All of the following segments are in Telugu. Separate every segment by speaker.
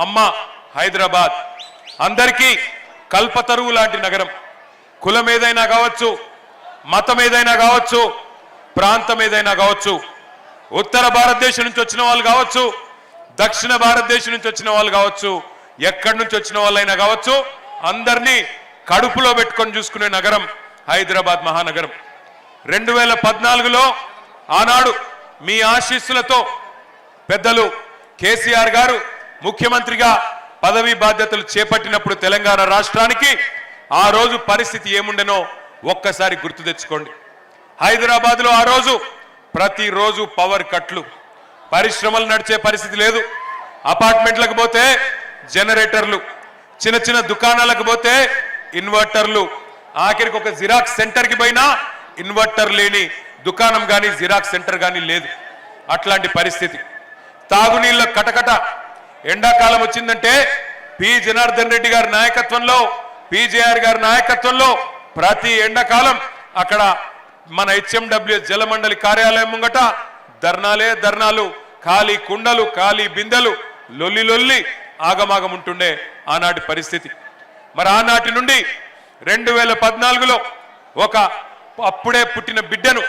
Speaker 1: అమ్మ హైదరాబాద్ అందరికీ కల్పతరువు లాంటి నగరం. కులం ఏదైనా కావచ్చు, మతం ఏదైనా కావచ్చు, ప్రాంతం ఏదైనా కావచ్చు, ఉత్తర భారతదేశం నుంచి వచ్చిన వాళ్ళు కావచ్చు, దక్షిణ భారతదేశం నుంచి వచ్చిన వాళ్ళు కావచ్చు, ఎక్కడి నుంచి వచ్చిన వాళ్ళైనా కావచ్చు, అందరినీ కడుపులో పెట్టుకొని చూసుకునే నగరం హైదరాబాద్ మహానగరం. 2014లో ఆనాడు మీ ఆశీస్సులతో పెద్దలు కేసీఆర్ గారు ముఖ్యమంత్రిగా పదవి బాధ్యతలు చేపట్టినప్పుడు తెలంగాణ రాష్ట్రానికి ఆ రోజు పరిస్థితి ఏముండెనో ఒక్కసారి గుర్తు తెచ్చుకోండి. హైదరాబాద్లో ఆ రోజు ప్రతిరోజు పవర్ కట్లు, పరిశ్రమలు నడిచే పరిస్థితి లేదు. అపార్ట్మెంట్లకు పోతే జనరేటర్లు, చిన్న చిన్న దుకాణాలకు పోతే ఇన్వర్టర్లు, ఆఖరికి ఒక జిరాక్స్ సెంటర్కి పోయినా ఇన్వర్టర్ లేని దుకాణం కానీ జిరాక్స్ సెంటర్ కానీ లేదు. అట్లాంటి పరిస్థితి. తాగునీళ్ళ కటకట. ఎండాకాలం వచ్చిందంటే పి జనార్దన్ రెడ్డి గారి నాయకత్వంలో, పిజేఆర్ గారి నాయకత్వంలో ప్రతి ఎండాకాలం అక్కడ మన హెచ్ఎండబ్ల్యూఎస్ జలమండలి కార్యాలయం ముంగట ధర్నాలు, ఖాళీ కుండలు, ఖాళీ బిందెలు, లొల్లి లొల్లి ఆగమాగం ఉంటుండే ఆనాటి పరిస్థితి. మరి ఆనాటి నుండి 2014లో ఒక అప్పుడే పుట్టిన బిడ్డను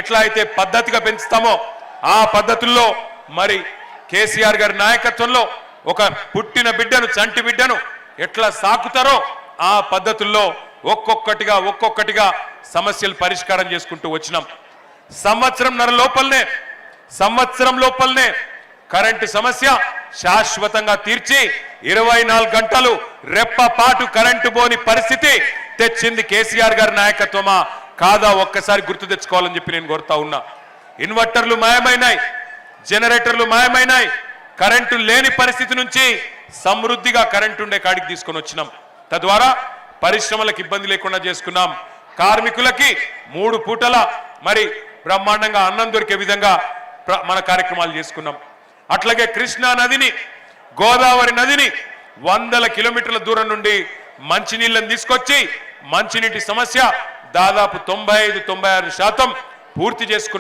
Speaker 1: ఎట్లా అయితే పద్ధతిగా పెంచుతామో ఆ పద్ధతుల్లో మరి కేసీఆర్ గారి నాయకత్వంలో ఒక పుట్టిన బిడ్డను, చంటి బిడ్డను ఎట్లా సాకుతారో ఆ పద్ధతుల్లో ఒక్కొక్కటిగా సమస్యలు పరిష్కారం చేసుకుంటూ వచ్చినాం. సంవత్సరం లోపలనే కరెంటు సమస్య శాశ్వతంగా తీర్చి 24 గంటలు రెప్పపాటు కరెంటు పోని పరిస్థితి తెచ్చింది కేసీఆర్ గారి నాయకత్వమా కాదా ఒక్కసారి గుర్తు తెచ్చుకోవాలని చెప్పి నేను కోరుతా ఉన్నా. ఇన్వర్టర్లు మాయమైనాయి, జనరేటర్లు మాయమైనాయి. కరెంటు లేని పరిస్థితి నుంచి సమృద్ధిగా కరెంటు ఉండే కాడికి తీసుకొని వచ్చినాం. తద్వారా పరిశ్రమలకు ఇబ్బంది లేకుండా చేసుకున్నాం. కార్మికులకి 3 పూటల మరి బ్రహ్మాండంగా అన్నం దొరికే విధంగా మన కార్యక్రమాలు చేసుకున్నాం. అట్లాగే కృష్ణా నదిని, గోదావరి నదిని 100 కిలోమీటర్ల దూరం నుండి మంచినీళ్ళని తీసుకొచ్చి మంచినీటి సమస్య దాదాపు 95-96% పూర్తి చేసుకున్నాం.